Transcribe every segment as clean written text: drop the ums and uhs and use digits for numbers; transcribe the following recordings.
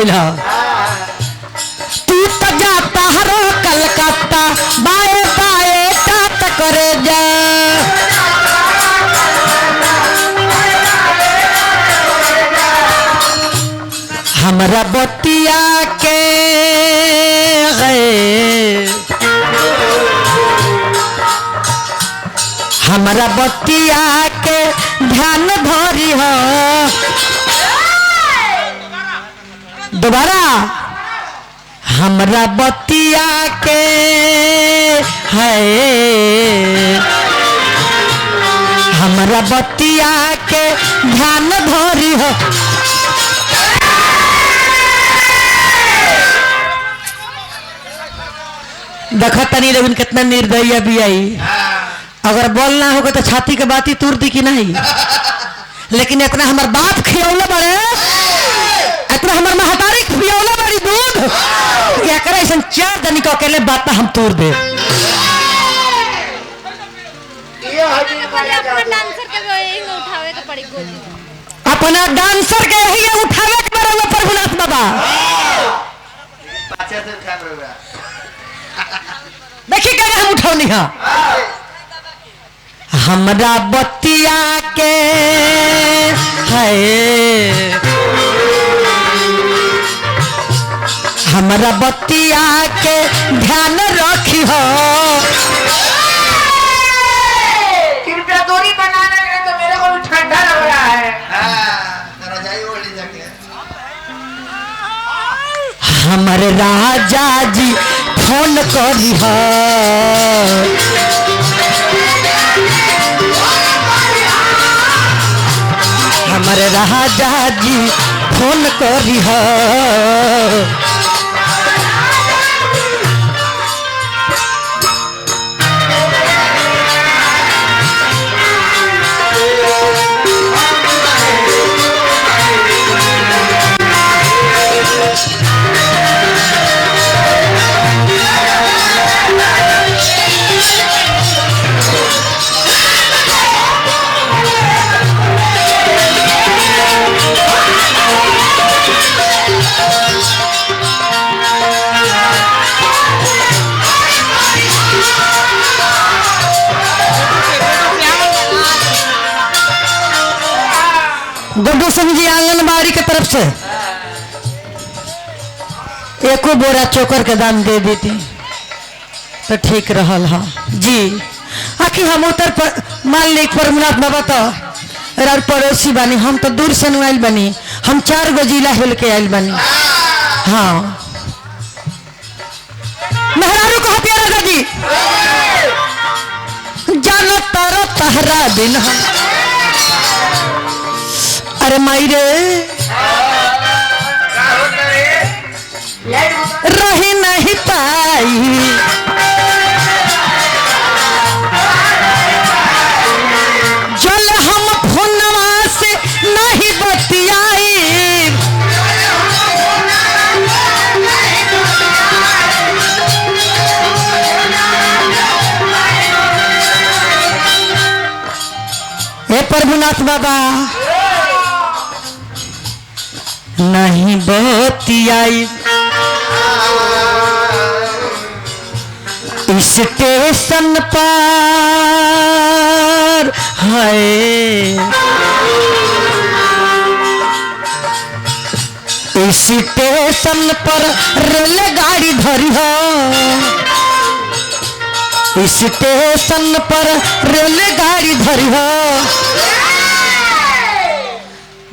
गई है। तू तो जाता हरो कलकत्ता बाए बाए तात करे जा। हमरा बतिया के हमरा बतिया के ध्यान धरी हो। दोबारा हमरा बतिया के है हमरा बतिया के ध्यान धरी हो। देखा तनी लेकिन कितना निर्दयी भी आई। अगर बोलना होगा तो छाती के बात ही तूर दी कि नहीं। लेकिन इतना हमार बाप खियौले बड़े, इतना हमार महतारी खियौले बड़ी दूध क्या करे ऐसा 4 दिन को अकेले बात हम तूर दे। अपना डांसर के यही उठावे के बड़ा प्रभुनाथ बाबा। देखिए क्या हम उठौनी है। हमरा बतिया के है हमरा बतिया के ध्यान रखी हो। कृपया दूरी बनाने के तो मेरे को भी ठंडा लग रहा है। हमारे राजा जी फोन करी हो। हमारे राजा जी फोन करी हो। गुड्डू सिंह जी आंगनबाड़ी के तरफ से एको बोरा चोकर के दाम दे देती तो ठीक रहल हा जी। आखिर हम उतर पर मान ली प्रभुनाथ बाबा तो पड़ोसी बनी, हम तो दूर से आयल बनी, हम 4 गो जिला हिल के आयल बनी। हाँ मेहरारू को प्यारा जी जानो तारो तहरा दिन हम। अरे माई रे रही नहीं पाई, जल हम फोनवा से नहीं बतियाई। हे प्रभुनाथ बाबा नहीं बतियाई, स्टेशन पर है स्टेशन पर रेलगाड़ी धरी हो। स्टेशन पर रेलगाड़ी धरी हो।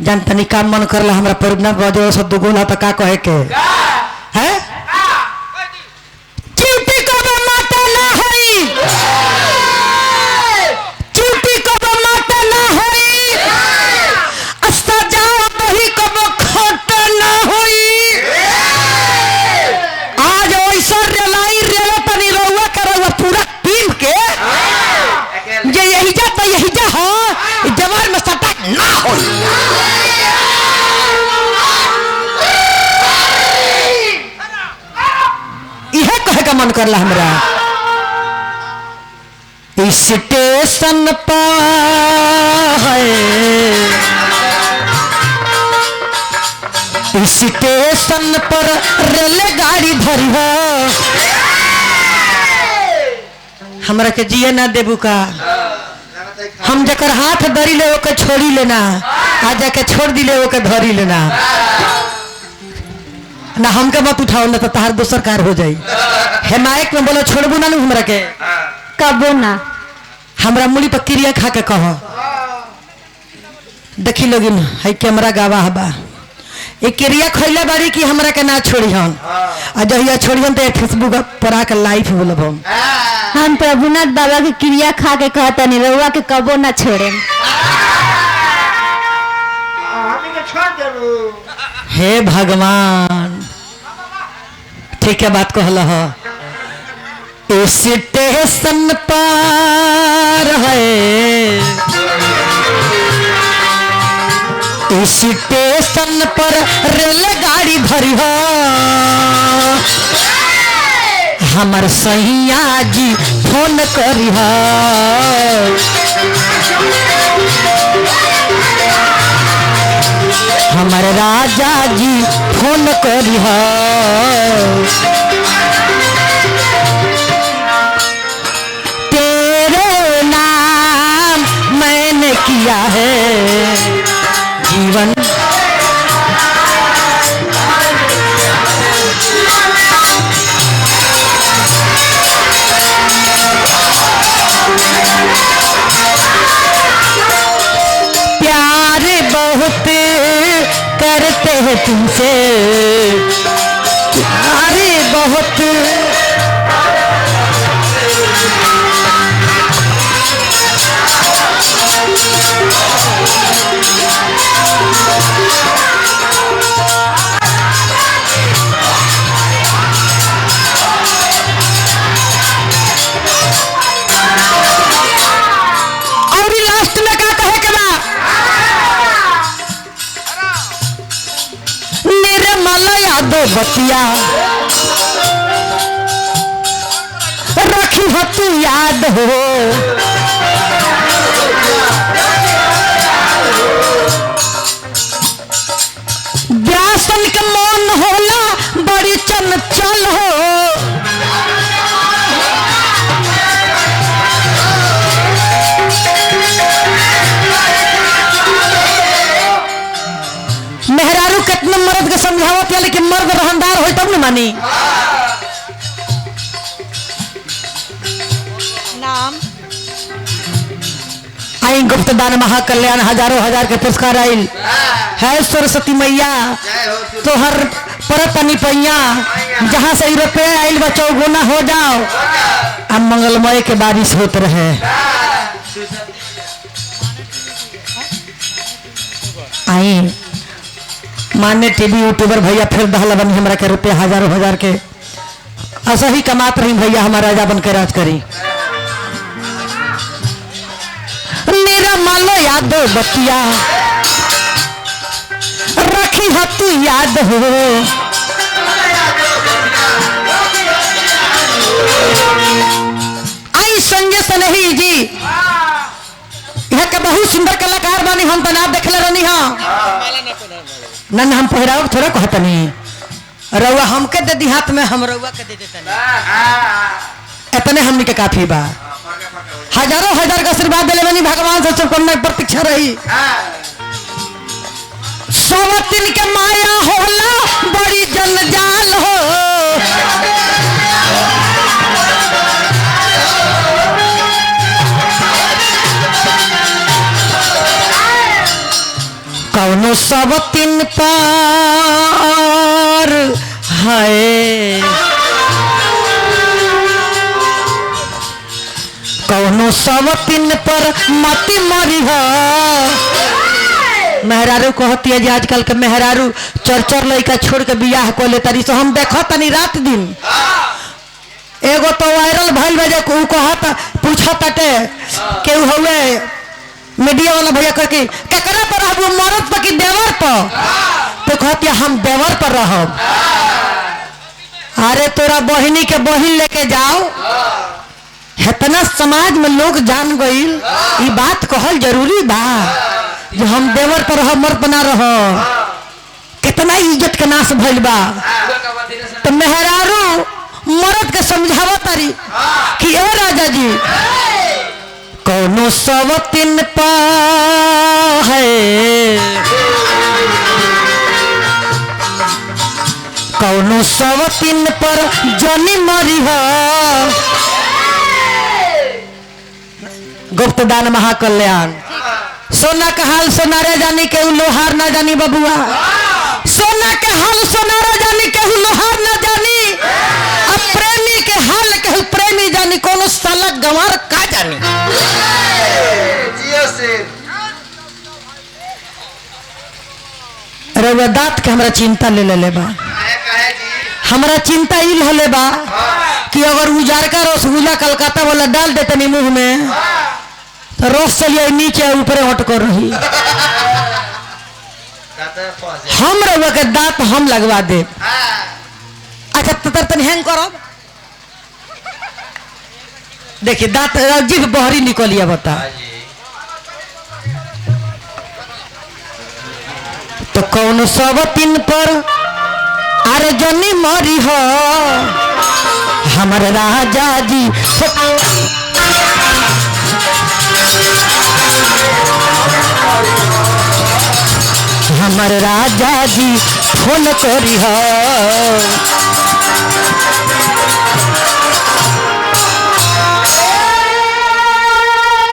जानतनी काम मन करला हमरा प्रभुनाथ बाबा से दुगुना तो का कहे के है। चूटी को माता ना होई, चूटी को माता ना होई, अस्ता जाओ दही को खोट ना होई। आज ऐसा रेलाई रेला तनी रहुआ करवा पूरा टीम के जे यही जा तो यही जा हो जवार में सटा ना होई। का मन करला हमरा स्टेशन पर स्टेशन पर रेलगाड़ी धरी हो हमरा के जिए ना देबू का हम जकर हाथ धरी ले ओके छोड़ी लेना आ जाके छोड़ दिले ओके धरी लेना ना हमके मत उठाओ ना तो तहार दोसर कार हो जाई हेमायक में बोलो छोड़बू ना हमरा के कबो ना हमरा मुड़ी पर क्रिया खा के कहो देखी लोगिन है कैमरा गावा हबा एक क्रिया खैला बारी की हमरा के ना छोड़ी हम आ जहिया छोड़ी हम तो फेसबुक पर आके लाइव बोलब हम प्रभुनाथ बाबा के क्रिया खा के कहता नहीं रउआ के कबो ना छोड़े हे भगवान ठीक है बात कहल हो स्टेशन पर है स्टेशन पर रेलगाड़ी धरी हो हमर सैया जी फोन करी हो हमर राजा जी फोन करी हो तेरे नाम मैंने किया है जीवन प्यार बहुत करते हैं तुमसे प्यार बहुत और लास्ट में क्या कहे के बा निर्मल यादव बतिया रखी हो तू याद हो व्यासन के मन होला बड़ी चंचल हो मेहरारू कितना मर्द के समझावत है लेकिन मर्द रहनदार हो तब न मानी नाम आई गुप्त दान महाकल्याण हजारों हजार के पुरस्कार आयल है सरस्वती मैया तोहर परतनी पैया जहाँ से रुपये आयल बा चौगुना हो जाओ अब मंगलमय के बारिश होत रहे आई मान्य टीवी यूट्यूबर भैया फिर दहला बन हमरा के रुपये हजारों हजार के ऐसा ही कमात रही भैया हमारा राजा बन के राज करी मेरा मालो याद बतिया रखी हो तू याद हो आई संजय सनही जी यहाँ का बहुत सुंदर कलाकार बानी हम तो नाम देखले रहनी हाँ ना हम पहराव थोड़ा कहता नहीं रउआ हमके दे दी हाथ में हम रउआ के दे देता इतने हमनी के काफी बा हजारों हजार का आशीर्वाद दिले बनी भगवान से शुभकामना प्रतीक्षा रही सोवतिन के माया होला बड़ी जंजाल हो कौनो सोवतिन पर है कौनो सोवतिन पर मती मरी हो मेहरारू कहती है जी आजकल के मेहरारू चर लड़का छोड़ के बियाह को ले तारी सो हम देखो तनी रात दिन एगो तो वायरल भइल बजे को कहत पूछो तटे केहू हुए मीडिया वाला भैया करके ककरा पर रहबू मरद पर कि देवर पर तो कहती हम देवर पर रहब अरे तोरा बहिनी के बहिन लेके जाओ इतना समाज में लोग जान गईल ये बात कहल जरूरी बा जो हम देवर पर रह मर्द बना रह कितना इज्जत के नाश भइल बा। तो मेहरारू मर्द के समझावा तारी कि ए राजा जी कौनो सवतिन पा है, कौनो सवतिन पर जनी मरी हो। गुप्तदान महाकल्याण। सोना का हाल सोनारे जानी के लोहार ना जानी बबुआ, सोना के हाल सोनारा जानी के लोहार ना जानी, अब प्रेमी के हाल के प्रेमी जानी, कोनो साला गंवार का जानी। अरे वो दांत के हमरा चिंता ले बा, हमरा चिंता इल होले बा कि अगर उजार का रसगुल्ला कलकत्ता वाला डाल देते नी मुंह में तो रस चलिए नीचे ऊपर हट कर रही। हम रउआ के दांत हम लगवा दे। अच्छा तो तन हैंग करो, देखिए दांत जीभ बहरी निकलिया बता। तो कौन सब तीन पर अरे जनी मरी हो हमर राजा जी। हमर राजा जी फोन करी हो